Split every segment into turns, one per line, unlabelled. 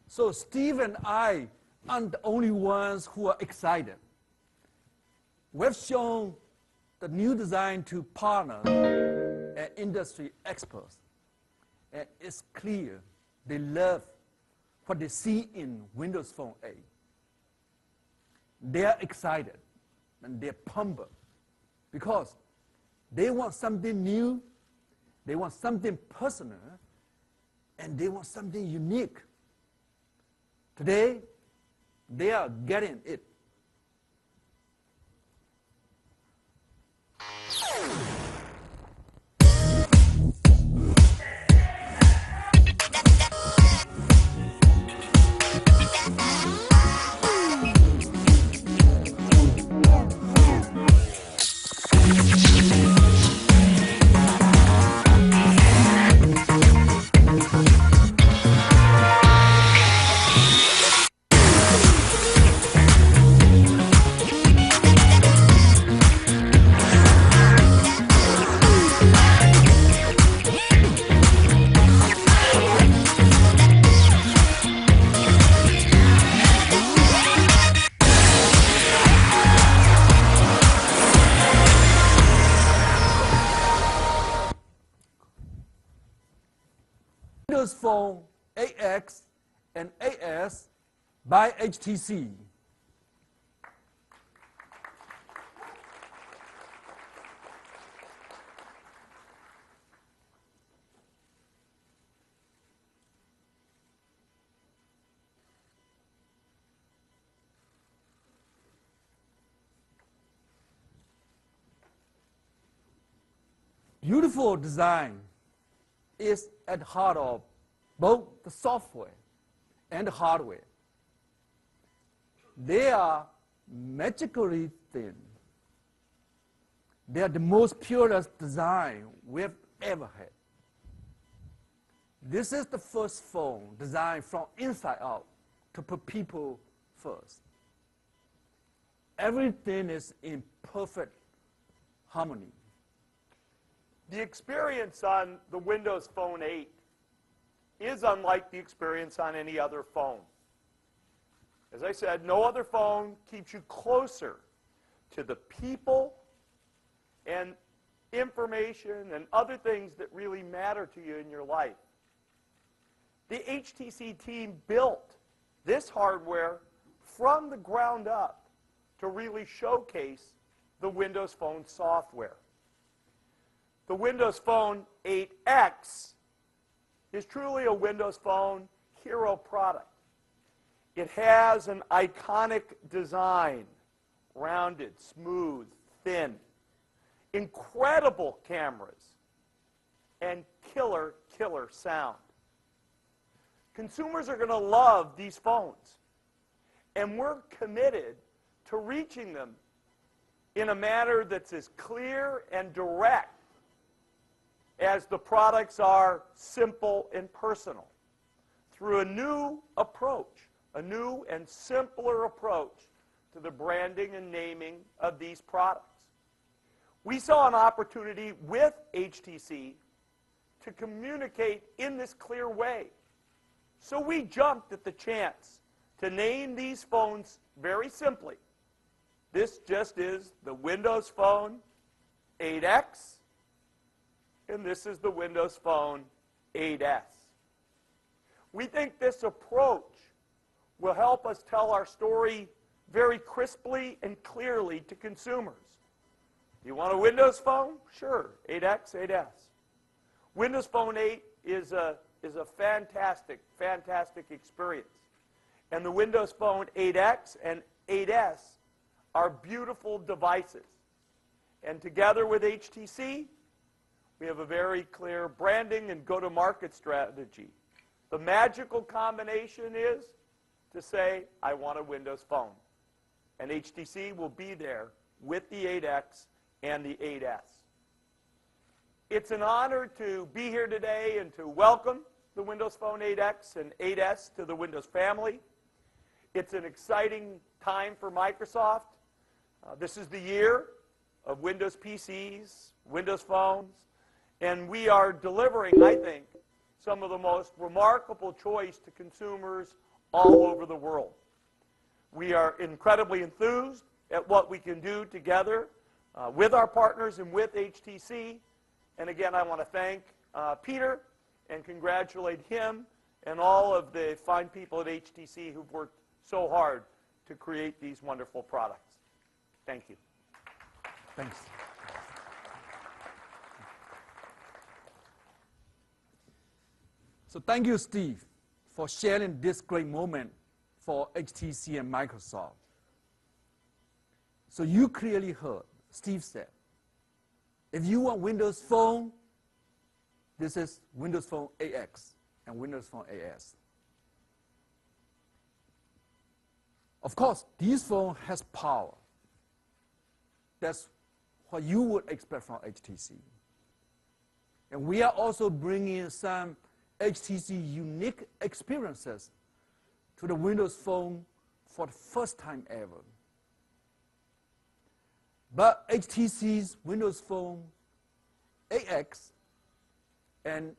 So Steve and I aren't the only ones who are excited. We've shown the new design to partners and industry experts. And it's clear they love what they see in Windows Phone 8. They are excited and they're pumped because they want something new, they want something personal, and they want something unique. Today, they are getting it. Windows Phone 8X and 8S by HTC. Beautiful design is at the heart of both the software and the hardware. They are magically thin. They are the most purest design we've ever had. This is the first phone designed from inside out to put people first. Everything is in perfect harmony.
The experience on the Windows Phone 8 is unlike the experience on any other phone. As I said, no other phone keeps you closer to the people and information and other things that really matter to you in your life. The HTC team built this hardware from the ground up to really showcase the Windows Phone software. The Windows Phone 8X is truly a Windows Phone hero product. It has an iconic design, rounded, smooth, thin, incredible cameras, and killer sound. Consumers are going to love these phones, and we're committed to reaching them in a manner that's as clear and direct as the products are simple and personal, through a new approach, a new and simpler approach to the branding and naming of these products. We saw an opportunity with HTC to communicate in this clear way. So we jumped at the chance to name these phones very simply. This just is the Windows Phone 8X, and this is the Windows Phone 8S. We think this approach will help us tell our story very crisply and clearly to consumers. You want a Windows Phone? Sure, 8X, 8S. Windows Phone 8 is a fantastic experience. And the Windows Phone 8X and 8S are beautiful devices. And together with HTC, we have a very clear branding and go-to-market strategy. The magical combination is to say, I want a Windows Phone. And HTC will be there with the 8X and the 8S. It's an honor to be here today and to welcome the Windows Phone 8X and 8S to the Windows family. It's an exciting time for Microsoft. This is the year of Windows PCs, Windows phones, and we are delivering, I think, some of the most remarkable choice to consumers all over the world. We are incredibly enthused at what we can do together with our partners and with HTC. And again, I want to thank Peter and congratulate him and all of the fine people at HTC who've worked so hard to create these wonderful products. Thank you.
Thanks. So thank you, Steve, for sharing this great moment for HTC and Microsoft. So you clearly heard Steve said, if you want Windows Phone, this is Windows Phone AX and Windows Phone AS. Of course, this phone has power. That's what you would expect from HTC. And we are also bringing some HTC unique experiences to the Windows Phone for the first time ever. But HTC's Windows Phone AX and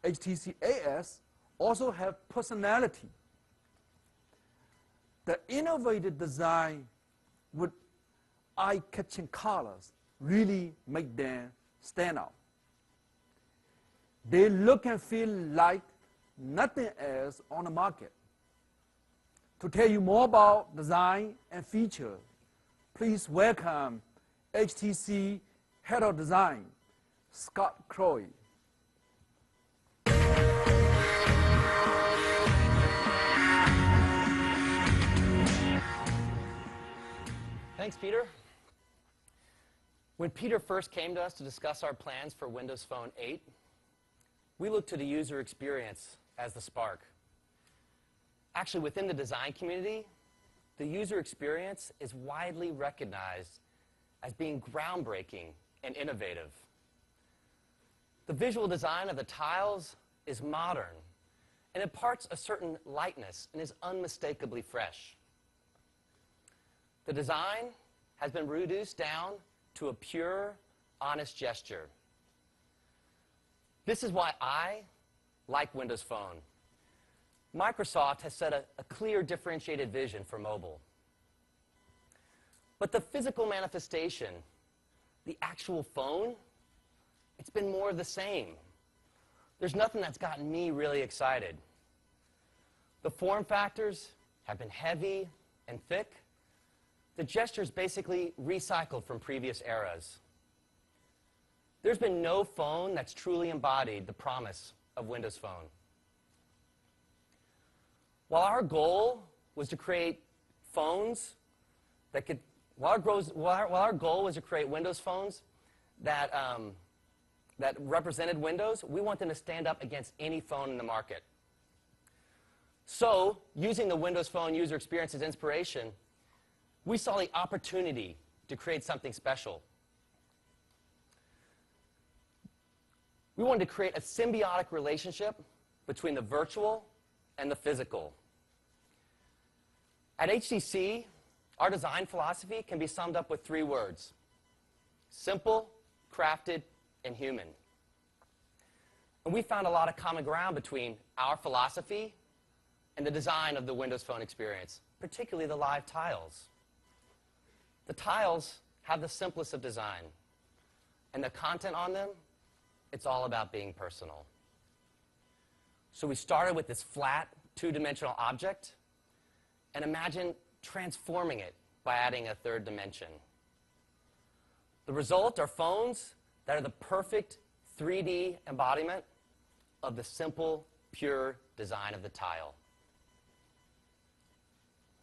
HTC AS also have personality. The innovative design with eye-catching colors really make them stand out. They look and feel like nothing else on the market. To tell you more about design and feature, please welcome HTC Head of Design, Scott Croy.
Thanks, Peter. When Peter first came to us to discuss our plans for Windows Phone 8, we looked to the user experience as the spark. Actually, within the design community, the user experience is widely recognized as being groundbreaking and innovative. The visual design of the tiles is modern and imparts a certain lightness and is unmistakably fresh. The design has been reduced down to a pure, honest gesture. This is why I like Windows Phone. Microsoft has set a clear differentiated vision for mobile. But the physical manifestation, the actual phone, it's been more of the same. There's nothing that's gotten me really excited. The form factors have been heavy and thick. The gesture's basically recycled from previous eras. There's been no phone that's truly embodied the promise of Windows Phone. While our goal was to create phones that could, while our goal was to create Windows phones that represented Windows, we want them to stand up against any phone in the market. So, using the Windows Phone user experience as inspiration, we saw the opportunity to create something special. We wanted to create a symbiotic relationship between the virtual and the physical. At HTC, our design philosophy can be summed up with 3 words: simple, crafted, and human. And we found a lot of common ground between our philosophy and the design of the Windows Phone experience, particularly the live tiles. The tiles have the simplest of design, and the content on them, it's all about being personal. So we started with this flat, 2-dimensional object, and imagine transforming it by adding a 3rd dimension. The result are phones that are the perfect 3D embodiment of the simple, pure design of the tile.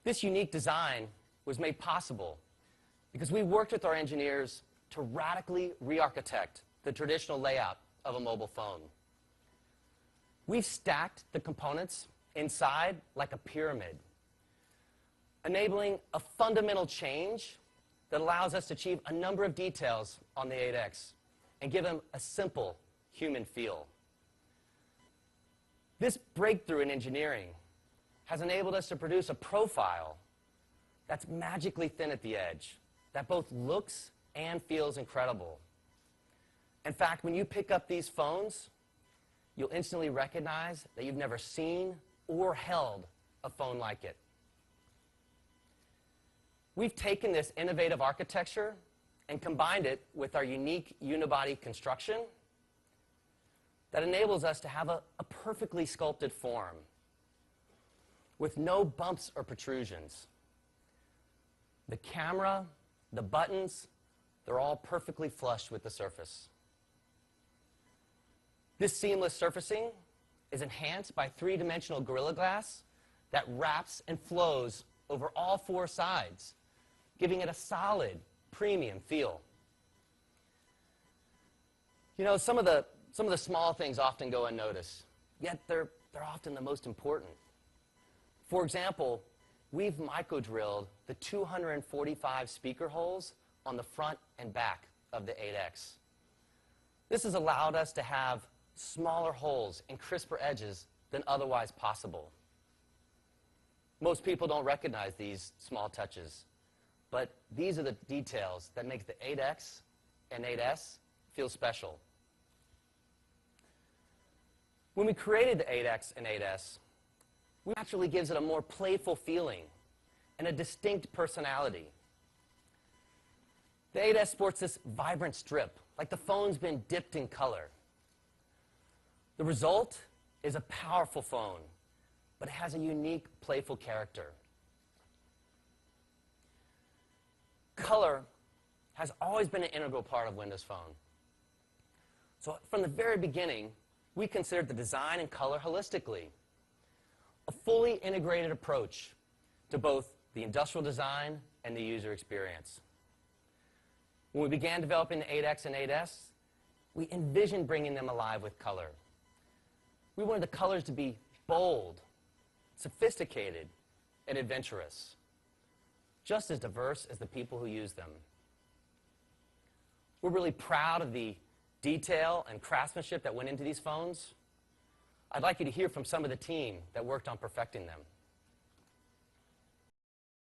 This unique design was made possible because we worked with our engineers to radically re-architect the traditional layout of a mobile phone. We've stacked the components inside like a pyramid, enabling a fundamental change that allows us to achieve a number of details on the 8X and give them a simple human feel. This breakthrough in engineering has enabled us to produce a profile that's magically thin at the edge, that both looks and feels incredible. In fact, when you pick up these phones, you'll instantly recognize that you've never seen or held a phone like it. We've taken this innovative architecture and combined it with our unique unibody construction that enables us to have a perfectly sculpted form with no bumps or protrusions. The camera, the buttons, they're all perfectly flush with the surface. This seamless surfacing is enhanced by three-dimensional Gorilla Glass that wraps and flows over all four sides, giving it a solid, premium feel. You know, some of the small things often go unnoticed, yet they're often the most important. For example, we've micro-drilled the 245 speaker holes on the front and back of the 8X. This has allowed us to have smaller holes and crisper edges than otherwise possible. Most people don't recognize these small touches, but these are the details that make the 8X and 8S feel special. When we created the 8X and 8S, we naturally gives it a more playful feeling and a distinct personality. The 8S sports this vibrant strip, like the phone's been dipped in color. The result is a powerful phone, but it has a unique, playful character. Color has always been an integral part of Windows Phone. So from the very beginning, we considered the design and color holistically, a fully integrated approach to both the industrial design and the user experience. When we began developing the 8X and 8S, we envisioned bringing them alive with color. We wanted the colors to be bold, sophisticated, and adventurous, just as diverse as the people who use them. We're really proud of the detail and craftsmanship that went into these phones. I'd like you to hear from some of the team that worked on perfecting them.